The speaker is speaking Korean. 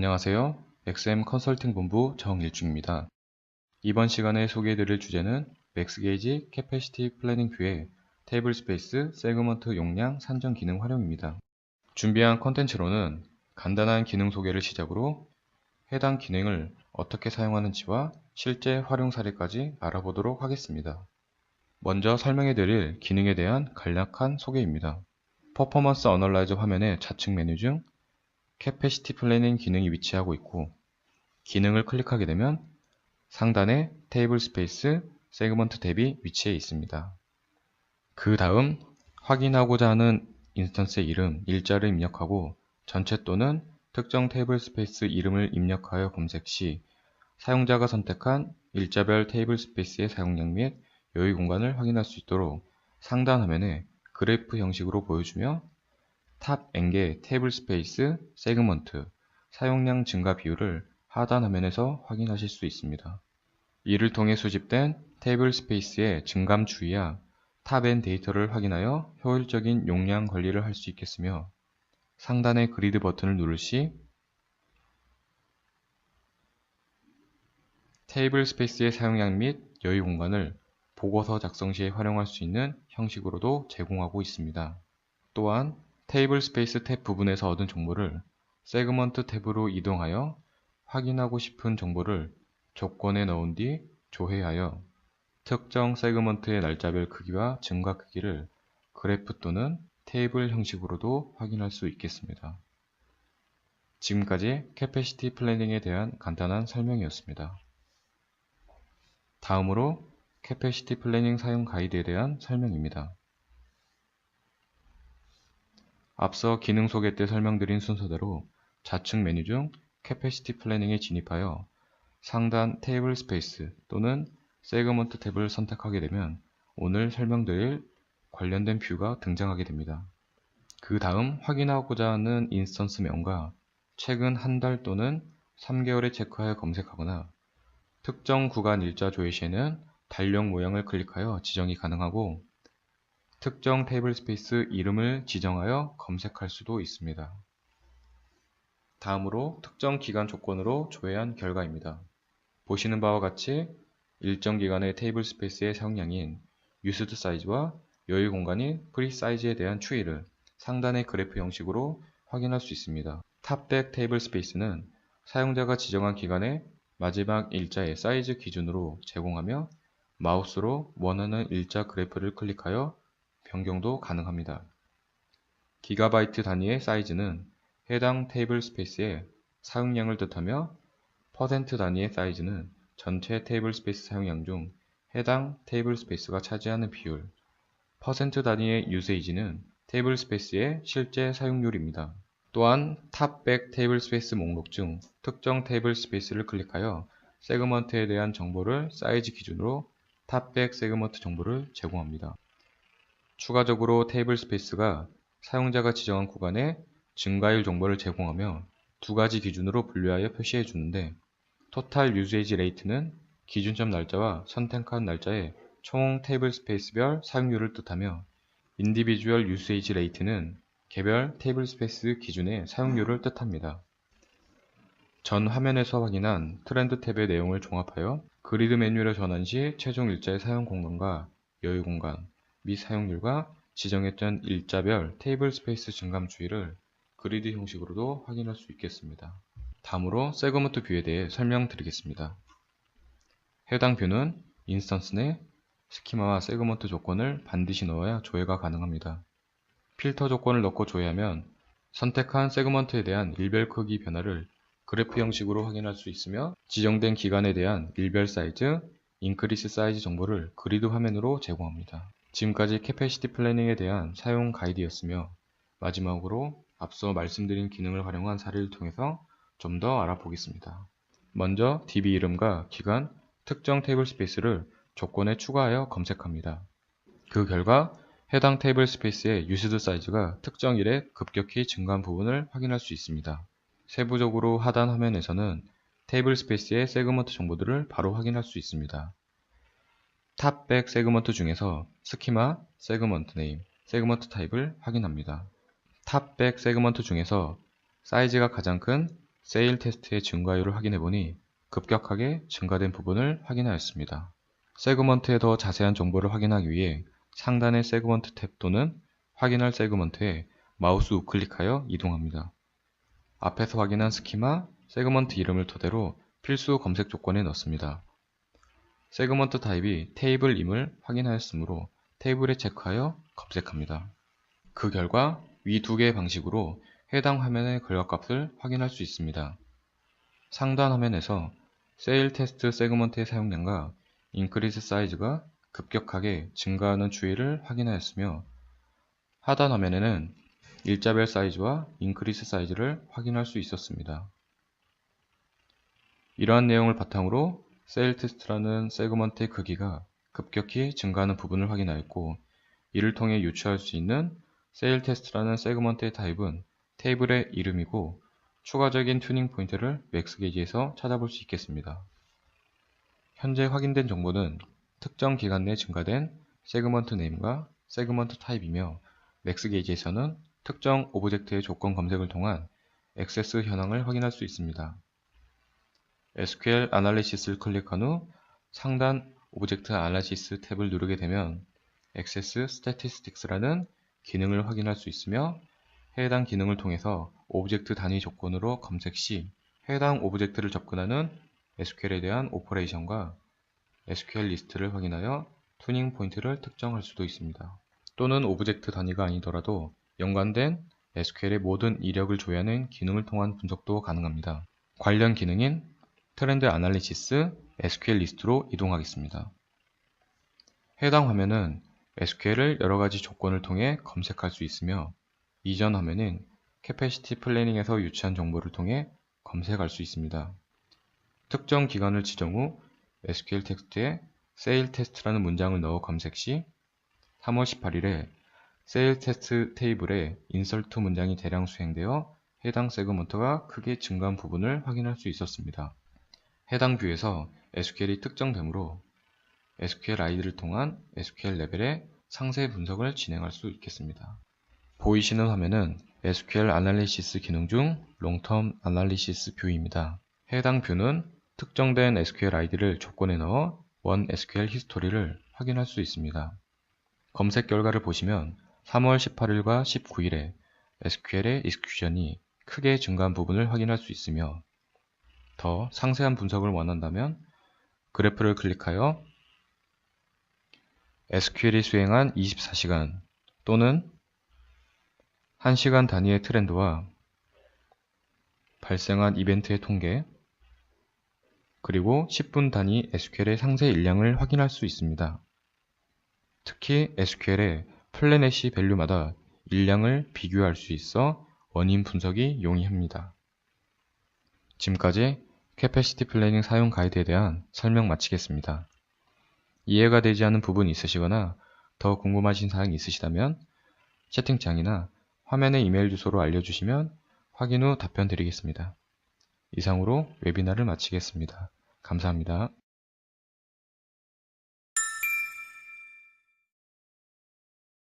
안녕하세요. XM 컨설팅 본부 정일중입니다. 이번 시간에 소개해드릴 주제는 맥스게이지 캐패시티 플래닝 뷰의 테이블 스페이스 세그먼트 용량 산정 기능 활용입니다. 준비한 컨텐츠로는 간단한 기능 소개를 시작으로 해당 기능을 어떻게 사용하는지와 실제 활용 사례까지 알아보도록 하겠습니다. 먼저 설명해드릴 기능에 대한 간략한 소개입니다. 퍼포먼스 어널라이저 화면의 좌측 메뉴 중 캐패시티 플래닝 기능이 위치하고 있고, 기능을 클릭하게 되면 상단에 테이블 스페이스 세그먼트 탭이 위치해 있습니다. 그 다음 확인하고자 하는 인스턴스의 이름, 일자를 입력하고 전체 또는 특정 테이블 스페이스 이름을 입력하여 검색 시 사용자가 선택한 일자별 테이블 스페이스의 사용량 및 여유 공간을 확인할 수 있도록 상단 화면에 그래프 형식으로 보여주며 탑 N개 테이블 스페이스 세그먼트 사용량 증가 비율을 하단 화면에서 확인하실 수 있습니다. 이를 통해 수집된 테이블 스페이스의 증감 추이와 탑 N 데이터를 확인하여 효율적인 용량 관리를 할 수 있겠으며, 상단의 그리드 버튼을 누를 시 테이블 스페이스의 사용량 및 여유 공간을 보고서 작성 시에 활용할 수 있는 형식으로도 제공하고 있습니다. 또한 테이블 스페이스 탭 부분에서 얻은 정보를 세그먼트 탭으로 이동하여 확인하고 싶은 정보를 조건에 넣은 뒤 조회하여 특정 세그먼트의 날짜별 크기와 증가 크기를 그래프 또는 테이블 형식으로도 확인할 수 있겠습니다. 지금까지 캐패시티 플래닝에 대한 간단한 설명이었습니다. 다음으로 캐패시티 플래닝 사용 가이드에 대한 설명입니다. 앞서 기능 소개 때 설명드린 순서대로 좌측 메뉴 중 캐패시티 플래닝에 진입하여 상단 테이블 스페이스 또는 세그먼트 탭을 선택하게 되면 오늘 설명드릴 관련된 뷰가 등장하게 됩니다. 그 다음 확인하고자 하는 인스턴스 명과 최근 한 달 또는 3개월에 체크하여 검색하거나 특정 구간 일자 조회 시에는 달력 모양을 클릭하여 지정이 가능하고 특정 테이블 스페이스 이름을 지정하여 검색할 수도 있습니다. 다음으로 특정 기간 조건으로 조회한 결과입니다. 보시는 바와 같이 일정 기간의 테이블 스페이스의 사용량인 유스드 사이즈와 여유 공간인 프리 사이즈에 대한 추이를 상단의 그래프 형식으로 확인할 수 있습니다. 탑백 테이블 스페이스는 사용자가 지정한 기간의 마지막 일자의 사이즈 기준으로 제공하며 마우스로 원하는 일자 그래프를 클릭하여 변경도 가능합니다. 기가바이트 단위의 사이즈는 해당 테이블 스페이스의 사용량을 뜻하며 퍼센트 단위의 사이즈는 전체 테이블 스페이스 사용량 중 해당 테이블 스페이스가 차지하는 비율, 퍼센트 단위의 유세이지는 테이블 스페이스의 실제 사용률입니다. 또한 탑백 테이블 스페이스 목록 중 특정 테이블 스페이스를 클릭하여 세그먼트에 대한 정보를 사이즈 기준으로 탑백 세그먼트 정보를 제공합니다. 추가적으로 테이블 스페이스가 사용자가 지정한 구간에 증가율 정보를 제공하며 두 가지 기준으로 분류하여 표시해 주는데, 토탈 유세이지 레이트는 기준점 날짜와 선택한 날짜의 총 테이블 스페이스별 사용률을 뜻하며, 인디비주얼 유세이지 레이트는 개별 테이블 스페이스 기준의 사용률을 뜻합니다. 전 화면에서 확인한 트렌드 탭의 내용을 종합하여 그리드 메뉴로 전환 시 최종 일자의 사용 공간과 여유 공간 및 사용률과 지정했던 일자별 테이블 스페이스 증감 추이를 그리드 형식으로도 확인할 수 있겠습니다. 다음으로 세그먼트 뷰에 대해 설명드리겠습니다. 해당 뷰는 인스턴스 내 스키마와 세그먼트 조건을 반드시 넣어야 조회가 가능합니다. 필터 조건을 넣고 조회하면 선택한 세그먼트에 대한 일별 크기 변화를 그래프 형식으로 확인할 수 있으며, 지정된 기간에 대한 일별 사이즈, 인크리스 사이즈 정보를 그리드 화면으로 제공합니다. 지금까지 캐패시티 플래닝에 대한 사용 가이드였으며, 마지막으로 앞서 말씀드린 기능을 활용한 사례를 통해서 좀 더 알아보겠습니다. 먼저 DB 이름과 기간, 특정 테이블 스페이스를 조건에 추가하여 검색합니다. 그 결과 해당 테이블 스페이스의 유스드 사이즈가 특정 일에 급격히 증가한 부분을 확인할 수 있습니다. 세부적으로 하단 화면에서는 테이블 스페이스의 세그먼트 정보들을 바로 확인할 수 있습니다. 탑백 세그먼트 중에서 스키마, 세그먼트 네임, 세그먼트 타입을 확인합니다. 탑백 세그먼트 중에서 사이즈가 가장 큰 세일 테스트의 증가율을 확인해보니 급격하게 증가된 부분을 확인하였습니다. 세그먼트의 더 자세한 정보를 확인하기 위해 상단의 세그먼트 탭 또는 확인할 세그먼트에 마우스 우클릭하여 이동합니다. 앞에서 확인한 스키마, 세그먼트 이름을 토대로 필수 검색 조건에 넣습니다. 세그먼트 타입이 테이블임을 확인하였으므로 테이블에 체크하여 검색합니다. 그 결과 위 두 개의 방식으로 해당 화면의 결과값을 확인할 수 있습니다. 상단 화면에서 세일 테스트 세그먼트의 사용량과 인크리스 사이즈가 급격하게 증가하는 추이를 확인하였으며, 하단 화면에는 일자별 사이즈와 인크리스 사이즈를 확인할 수 있었습니다. 이러한 내용을 바탕으로 세일 테스트라는 세그먼트의 크기가 급격히 증가하는 부분을 확인하였고, 이를 통해 유추할 수 있는 세일 테스트라는 세그먼트의 타입은 테이블의 이름이고, 추가적인 튜닝 포인트를 맥스 게이지에서 찾아볼 수 있겠습니다. 현재 확인된 정보는 특정 기간 내 증가된 세그먼트 네임과 세그먼트 타입이며, 맥스 게이지에서는 특정 오브젝트의 조건 검색을 통한 액세스 현황을 확인할 수 있습니다. SQL 아날리시스를 클릭한 후 상단 오브젝트 아날리시스 탭을 누르게 되면 액세스 스태티스틱스라는 기능을 확인할 수 있으며, 해당 기능을 통해서 오브젝트 단위 조건으로 검색 시 해당 오브젝트를 접근하는 SQL에 대한 오퍼레이션과 SQL 리스트를 확인하여 튜닝 포인트를 특정할 수도 있습니다. 또는 오브젝트 단위가 아니더라도 연관된 SQL의 모든 이력을 조회하는 기능을 통한 분석도 가능합니다. 관련 기능인 트렌드 아날리시스 SQL 리스트로 이동하겠습니다. 해당 화면은 SQL을 여러가지 조건을 통해 검색할 수 있으며, 이전 화면은 캐패시티 플래닝에서 유추한 정보를 통해 검색할 수 있습니다. 특정 기간을 지정 후 SQL 텍스트에 세일 테스트라는 문장을 넣어 검색 시 3월 18일에 세일 테스트 테이블에 인설트 문장이 대량 수행되어 해당 세그먼트가 크게 증가한 부분을 확인할 수 있었습니다. 해당 뷰에서 SQL이 특정되므로 SQL 아이디를 통한 SQL 레벨의 상세 분석을 진행할 수 있겠습니다. 보이시는 화면은 SQL 아날리시스 기능 중 롱텀 아날리시스 뷰입니다. 해당 뷰는 특정된 SQL 아이디를 조건에 넣어 원 SQL 히스토리를 확인할 수 있습니다. 검색 결과를 보시면 3월 18일과 19일에 SQL의 익스큐션이 크게 증가한 부분을 확인할 수 있으며, 더 상세한 분석을 원한다면 그래프를 클릭하여 SQL이 수행한 24시간 또는 1시간 단위의 트렌드와 발생한 이벤트의 통계, 그리고 10분 단위 SQL의 상세 일량을 확인할 수 있습니다. 특히 SQL의 플래넷시 밸류마다 일량을 비교할 수 있어 원인 분석이 용이합니다. 지금까지 캐패시티 플래닝 사용 가이드에 대한 설명 마치겠습니다. 이해가 되지 않는 부분이 있으시거나 더 궁금하신 사항이 있으시다면 채팅창이나 화면의 이메일 주소로 알려주시면 확인 후 답변 드리겠습니다. 이상으로 웨비나를 마치겠습니다. 감사합니다.